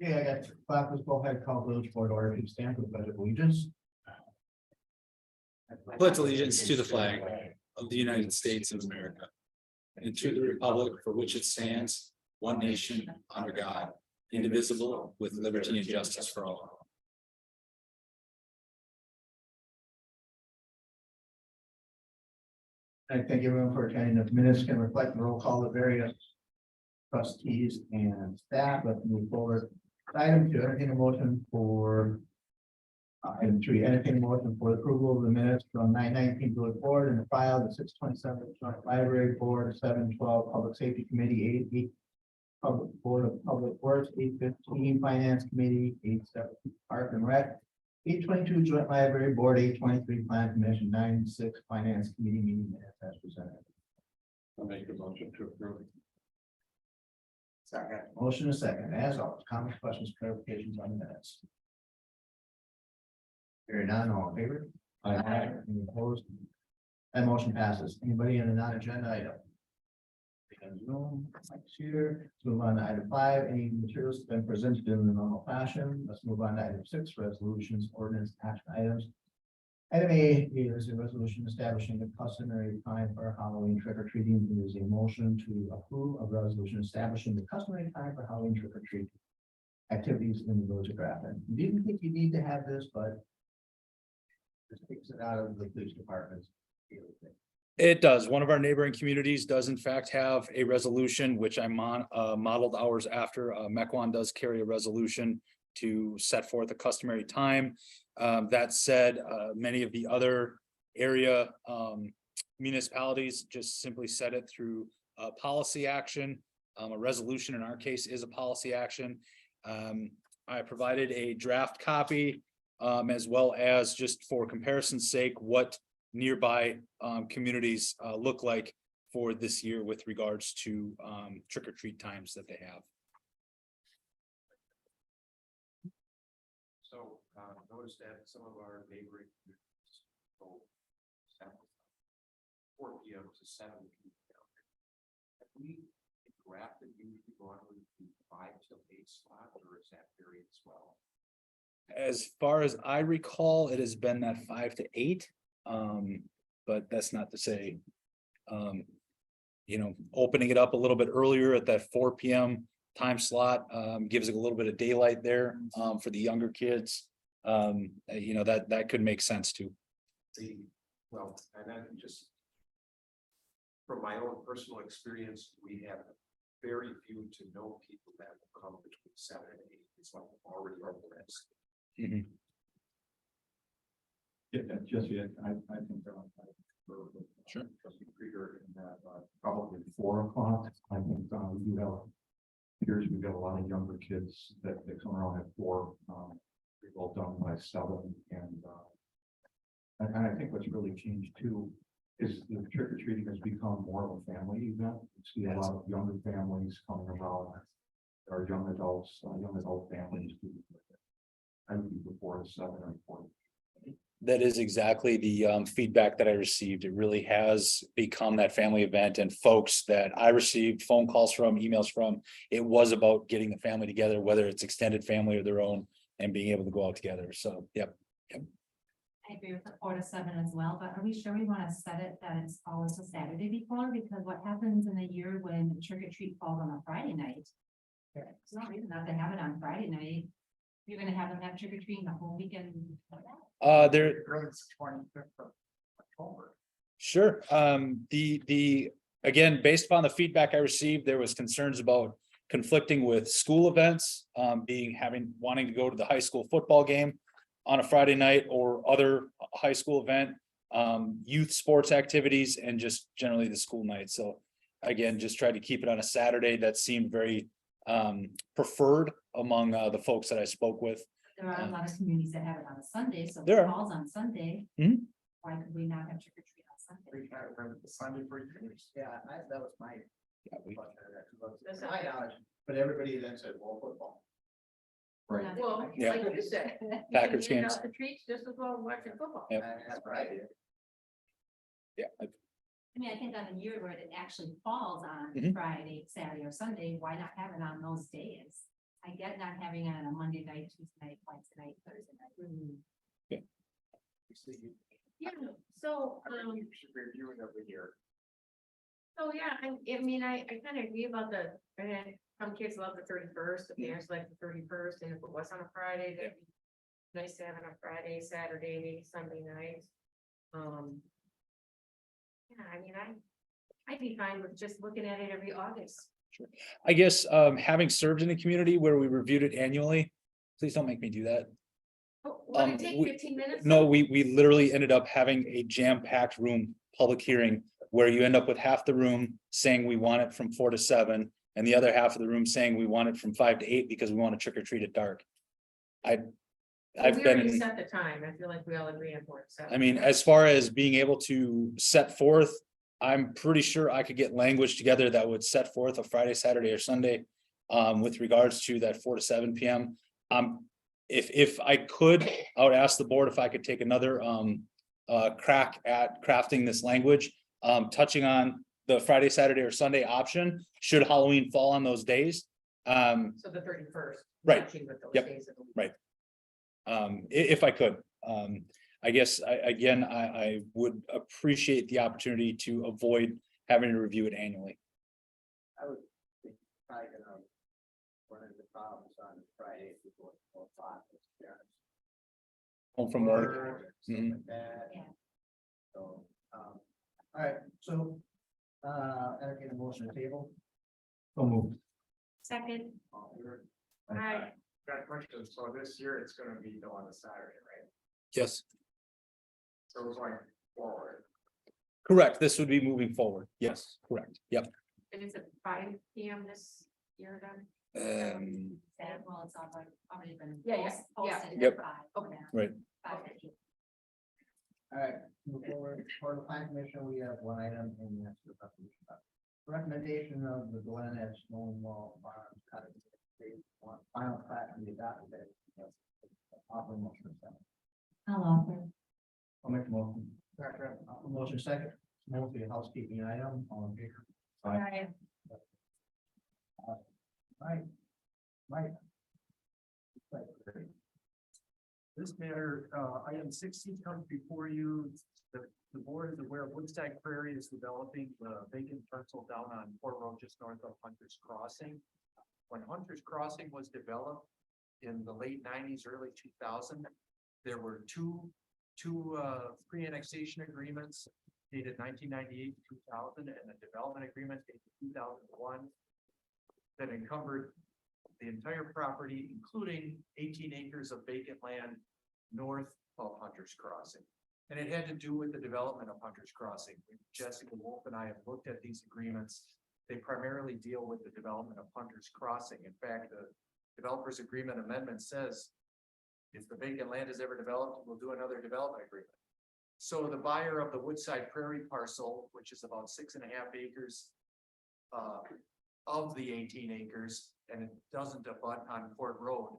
Yeah, I got Clapper's Bullhead call village board order to stand for the pledge of allegiance. Pledge allegiance to the flag of the United States of America and to the republic for which it stands, one nation, under God, indivisible, with liberty and justice for all. I thank everyone for attending. The minutes can reflect the roll call of various trustees and staff. Let's move forward. Item 2, entertain a motion for item 3, entertain a motion for approval of the minutes from 9/19 village board and the file, the 6/27 joint library board, 7/12 public safety committee, 8 public board of public works, 8/15 finance committee, 8/17 park and rec, 8/22 joint library board, 8/23 plan commission, 9/6 finance committee meeting minutes as presented. I'll make a motion to approve. Second. Motion is second. As always, comments, questions, clarifications on the minutes. Hearing none, all in favor? Aye. Any opposed? That motion passes. Anybody in a non-agenda item? Because no, Mike's here. Let's move on to item 5. Any materials have been presented in the normal fashion. Let's move on to item 6, resolutions, ordinance, action items. Item A is a resolution establishing the customary time for Halloween trick or treating. It is a motion to approve a resolution establishing the customary time for Halloween trick or treat activities in the village of Grafton. You didn't think you need to have this, but this takes it out of the police department's daily thing. It does. One of our neighboring communities does in fact have a resolution, which I modeled hours after. Mequon does carry a resolution to set forth a customary time. That said, many of the other area municipalities just simply set it through policy action. A resolution in our case is a policy action. I provided a draft copy as well as, just for comparison's sake, what nearby communities look like for this year with regards to trick or treat times that they have. So notice that some of our neighboring communities go 4 p.m. to 7 p.m. Have we drafted usually go on with the 5 till 8 slot, or is that period as well? As far as I recall, it has been that 5 to 8. But that's not to say, opening it up a little bit earlier at that 4 p.m. time slot gives it a little bit of daylight there for the younger kids. That could make sense too. Well, and then just from my own personal experience, we have very few to no people that will come between 7 and 8. It's like already organized. Mm-hmm. Yeah, Jesse, I think they're on time for Sure. Trustee Krieger, and that probably 4 o'clock. I think you have here's we've got a lot of younger kids that come around at 4. We've all done by 7, and I think what's really changed too is the trick or treating has become more of a family event. You see a lot of younger families coming around, or young adults, young adult families. I would be before 7 or 4. That is exactly the feedback that I received. It really has become that family event, and folks that I received phone calls from, emails from, it was about getting the family together, whether it's extended family or their own, and being able to go out together. So, yep. I agree with the 4 to 7 as well, but are we sure we want to set it that it's always a Saturday before? Because what happens in a year when trick or treat falls on a Friday night? There's no reason not to have it on Friday night. You're gonna have them have trick or treating the whole weekend. There. 25th of October. Sure. Again, based upon the feedback I received, there was concerns about conflicting with school events, wanting to go to the high school football game on a Friday night or other high school event, youth sports activities, and just generally the school night. So again, just tried to keep it on a Saturday. That seemed very preferred among the folks that I spoke with. There are a lot of communities that have it on a Sunday, so if There it are. falls on Sunday. Mhm. Why could we not have trick or treat on Sunday? Sunday for years. Yeah, that was my. Yeah, That's My knowledge, but everybody then said, well, football. Right. Well, Yeah. like you said. Packers games. The treats just as well as watching football. Yep. That's what I did. Yeah, I mean, I think on a year where it actually falls on Mhm. Friday, Saturday, or Sunday, why not have it on those days? I get not having it on a Monday night, Tuesday night, Wednesday night, Thursday night. Yeah, so, You should review it every year. so yeah, I mean, I kind of agree about the, some kids love the 31st, the parents like the 31st, and if it was on a Friday, that'd be nice to have it on a Friday, Saturday, maybe Sunday night. Yeah, I mean, I'd be fine with just looking at it every August. I guess, having served in a community where we reviewed it annually, please don't make me do that. Oh, will Um, it take we- 15 minutes? No, we literally ended up having a jam-packed room, public hearing, where you end up with half the room saying we want it from 4 to 7, and the other half of the room saying we want it from 5 to 8 because we want to trick or treat at dark. I've We been already in, set the time, I feel like we all agree on 4 to 7. I mean, as far as being able to set forth, I'm pretty sure I could get language together that would set forth a Friday, Saturday, or Sunday. With regards to that 4 to 7 PM. If I could, I would ask the board if I could take another crack at crafting this language. Touching on the Friday, Saturday, or Sunday option, should Halloween fall on those days. So the 31st. Right. matching with those Yep. days of the week. Right. If I could, I guess, I would appreciate the opportunity to avoid having to review it annually. I would think probably gonna run into problems on Friday before 4 o'clock. Home from work. Or something like that. Yeah. So, all right, so, entertain a motion to table. So moved. Second, All in favor? I, Got a question, so this year it's gonna be on a Saturday, right? Yes, So it's like forward. correct. This would be moving forward. Yes, correct. Yep. and it's at 5 PM this year then? That, well, it's already been. Yeah, yeah, posted Yep. at 5. Okay. Right. 5:50. All right, move forward. For the plan commission, we have one item in that's the resolution. Recommendation of the Glen Edge stone wall farm cutting. Phase 1, final plat to be adopted. Offer motion second. I'll offer. I'll make the motion. Motion second. Mostly a housekeeping item on favor. I, Right. Right. This matter, item 16 comes before you. The board is aware of Woodstack Prairie is developing the vacant parcel down on Port Road just north of Hunter's Crossing. When Hunter's Crossing was developed in the late 90s, early 2000, there were two pre-annexation agreements dated 1998 to 2000 and a development agreement dated 2001 that encumbered the entire property, including 18 acres of vacant land north of Hunter's Crossing. And it had to do with the development of Hunter's Crossing. Jessica Wolf and I have looked at these agreements. They primarily deal with the development of Hunter's Crossing. In fact, the developers agreement amendment says if the vacant land is ever developed, we'll do another development agreement. So the buyer of the Woodside Prairie parcel, which is about 6.5 acres of the 18 acres, and it doesn't abut on Port Road,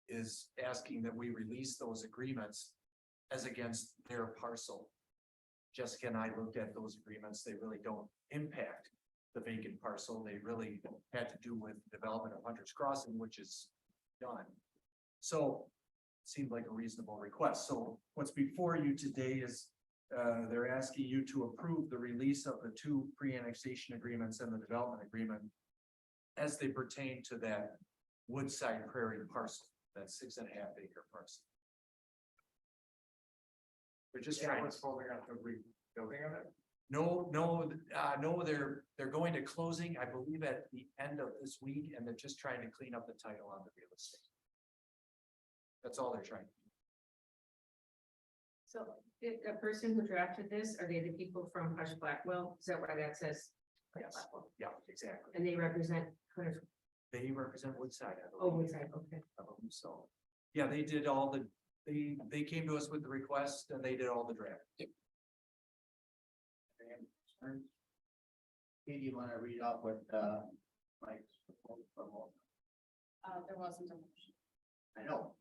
is asking that we release those agreements as against their parcel. Jessica and I looked at those agreements. They really don't impact the vacant parcel. They really had to do with development of Hunter's Crossing, which is done. So it seemed like a reasonable request. So what's before you today is they're asking you to approve the release of the two pre-annexation agreements and the development agreement as they pertain to that Woodside Prairie parcel, that 6.5 acre parcel. They're just trying. What's holding up the rebuilding of it? No, they're going to closing, I believe, at the end of this week, and they're just trying to clean up the title on the real estate. That's all they're trying to do. so the person who drafted this, are they the people from Hush Blackwell? Is that why that says? Hush Yes. Blackwell? Yeah, exactly. And they represent Hunter's, They represent Woodside, I oh, believe. Woodside, okay. So, yeah, they did all the, they came to us with the request and they did all the draft. Katie, you wanna read out what, Mike's proposed for? There wasn't a motion. I know.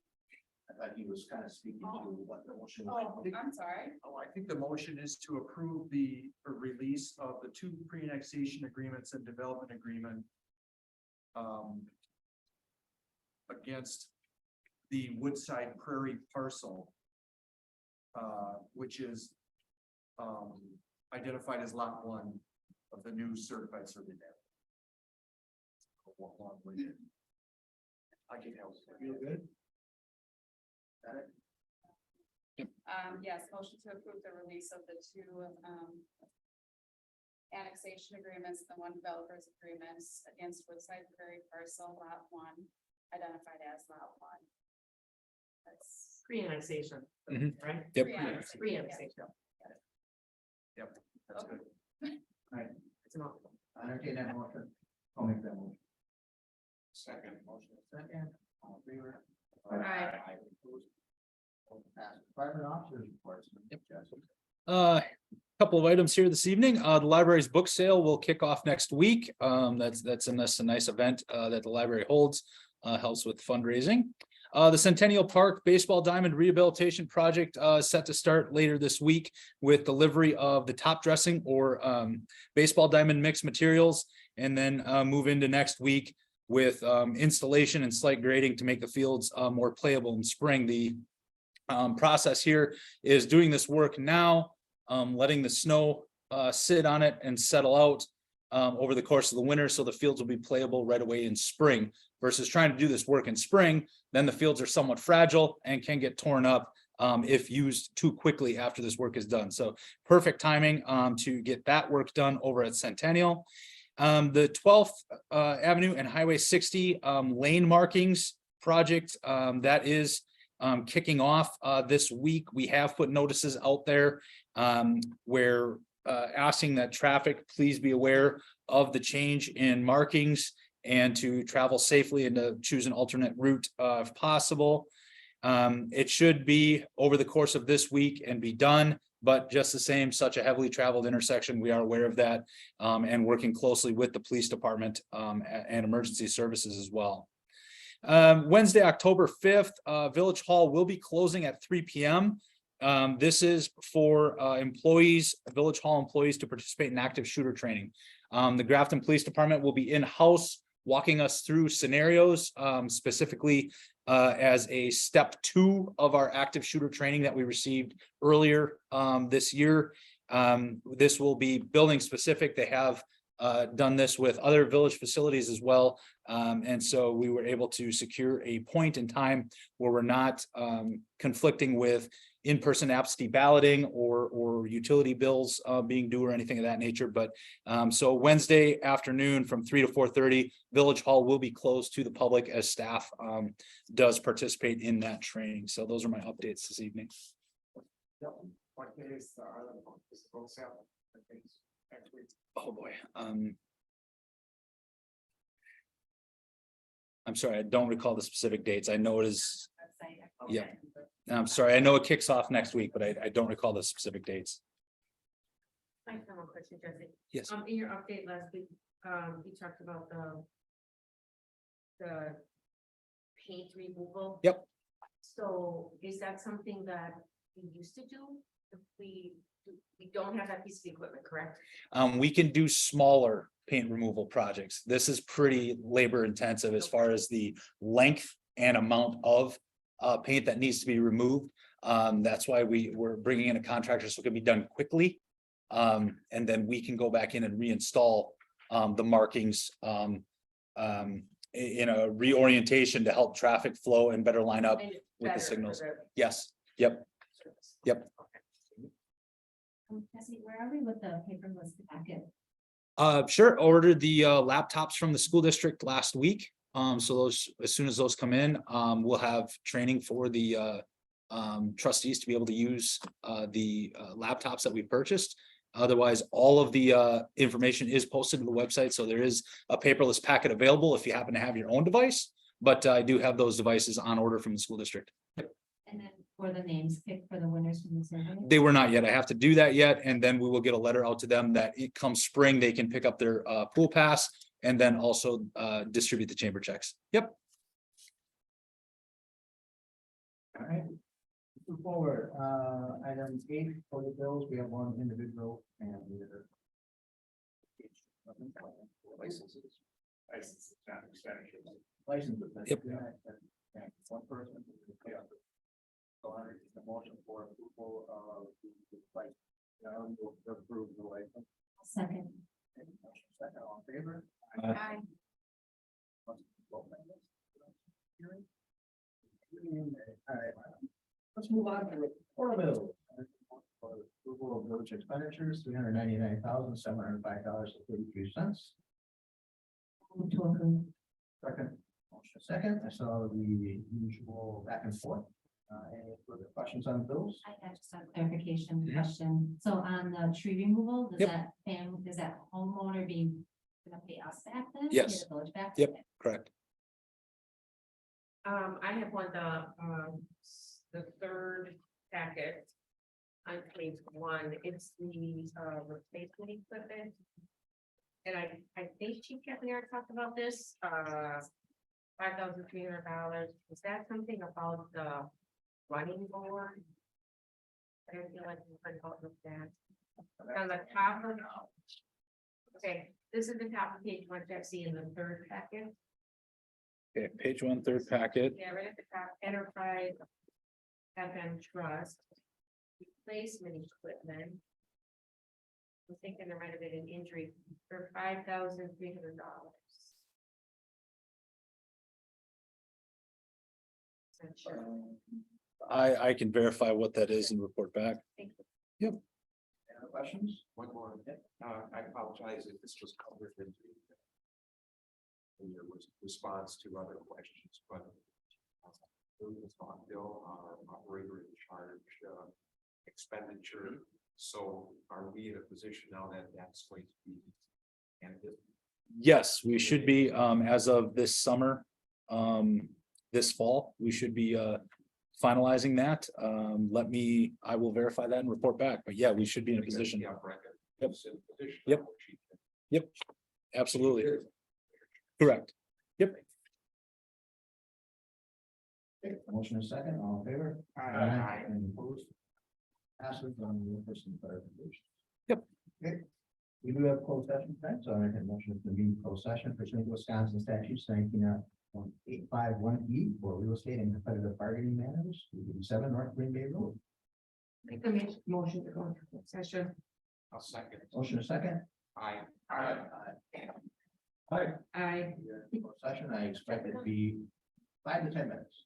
I thought he was kind of speaking to what the motion Oh, was. I'm sorry. Oh, I think the motion is to approve the release of the two pre-annexation agreements and development agreement. Against the Woodside Prairie parcel. Which is. Identified as lot 1 of the new certified survey map. I can help. Feel good? Got it? Yes, motion to approve the release of the two, annexation agreements, the one developers agreements against Woodside Prairie parcel lot 1, identified as lot 1. That's Pre-annexation, Mhm. right? Yep. pre-annexation. Pre-annexation. Yep, that's Okay. good. It's an awful. I entertain that motion. I'll make that motion. Second motion. Second, all in favor? Aye. Private officers reports. Couple of items here this evening. The library's book sale will kick off next week. That's a nice event that the library holds, helps with fundraising. The Centennial Park Baseball Diamond Rehabilitation Project is set to start later this week with delivery of the top dressing or baseball diamond mix materials, and then move into next week with installation and slight grading to make the fields more playable in spring. The process here is doing this work now, letting the snow sit on it and settle out over the course of the winter, so the fields will be playable right away in spring, versus trying to do this work in spring. Then the fields are somewhat fragile and can get torn up if used too quickly after this work is done. So perfect timing to get that work done over at Centennial. The 12th Avenue and Highway 60 lane markings project that is kicking off this week. We have put notices out there where asking that traffic please be aware of the change in markings and to travel safely and to choose an alternate route if possible. It should be over the course of this week and be done, but just the same, such a heavily traveled intersection, we are aware of that and working closely with the police department and emergency services as well. Wednesday, October 5th, Village Hall will be closing at 3 p.m. This is for employees, Village Hall employees, to participate in active shooter training. The Grafton Police Department will be in-house walking us through scenarios, specifically as a step 2 of our active shooter training that we received earlier this year. This will be building specific. They have done this with other village facilities as well. And so we were able to secure a point in time where we're not conflicting with in-person absentee balloting or utility bills being due or anything of that nature. But so Wednesday afternoon from 3 to 4:30, Village Hall will be closed to the public as staff does participate in that training. So those are my updates this evening. What days are the book sale? Next week. Oh, boy. I'm sorry, I don't recall the specific dates. I know it is, yeah. I'm sorry, I know it kicks off next week, but I don't recall the specific dates. I have one question, Jesse. Yes. In your update last week, you talked about the paint removal. Yep. So is that something that we used to do? If we don't have that piece of equipment, correct? We can do smaller paint removal projects. This is pretty labor intensive as far as the length and amount of paint that needs to be removed. That's why we're bringing in a contractor so it can be done quickly. And then we can go back in and reinstall the markings in a reorientation to help traffic flow and better line up And it's with better the for signals. the Yes, yep. service. Yep. Jesse, where are we with the paperless packet? Sure, ordered the laptops from the school district last week. So those, as soon as those come in, we'll have training for the trustees to be able to use the laptops that we purchased. Otherwise, all of the information is posted to the website, so there is a paperless packet available if you happen to have your own device. But I do have those devices on order from the school district. And then for the names picked for the winners from the survey? They were not yet. I have to do that yet, and then we will get a letter out to them that it comes spring, they can pick up their pool pass and then also distribute the chamber checks. Yep. All right. Move forward, item 8 for the bills, we have one individual and the other. Licenses. Licenses. Yep. Yeah, one person. Yeah. So I need a motion for approval of the license. We'll approve the license. Second. Motion second, all in favor? Aye. All right. Let's move on to report bills. Approval of village expenditures, $399,705.33. Move to approve. Second. Motion second, I saw the usual back and forth. Any further questions on bills? I have just a clarification question. So on the tree removal, does Yep. does that homeowner being gonna pay us back then? Pay Yes. the village back? Yep. Correct. I have one, the third packet. On page 1, it's the replacement equipment. And I think Chief Kevin talked about this, $5,300. Is that something about the running board? I don't feel like we can help with that. On the top of. Okay, this is the top of page 1, Jesse, in the third packet. Okay, page 1, third packet. Yeah, right at the top, Enterprise FM Trust. Replacement equipment. I'm thinking there might have been an injury for $5,300. Not sure. I can verify what that is and report back. Thank you. Any other questions? One more, I apologize if this was covered in your response to other questions, but Bill, our operator in charge, expenditure. So are we in a position now that that's going to be? And Yes, we should be, as of this summer, this fall, we should be, finalizing that. I will verify that and report back, but yeah, we should be in a position. Yeah, Brenda. Yep. is in a position Yep. where she can- Yep, absolutely. Correct. Yep. Okay, motion is second, all in favor? Aye. Any opposed? Passes on the first and clarification. Yep. Okay. We do have closed session tonight, so I make a motion to convene closed session pursuant to Wisconsin statutes 19.851E for real estate and competitive bargaining matters, 7 North Green Bay Road. Make a motion to go into closed session. I'll second. Motion is second. Aye. Aye. Aye. Closed session, I expect it to be 5 to 10 minutes.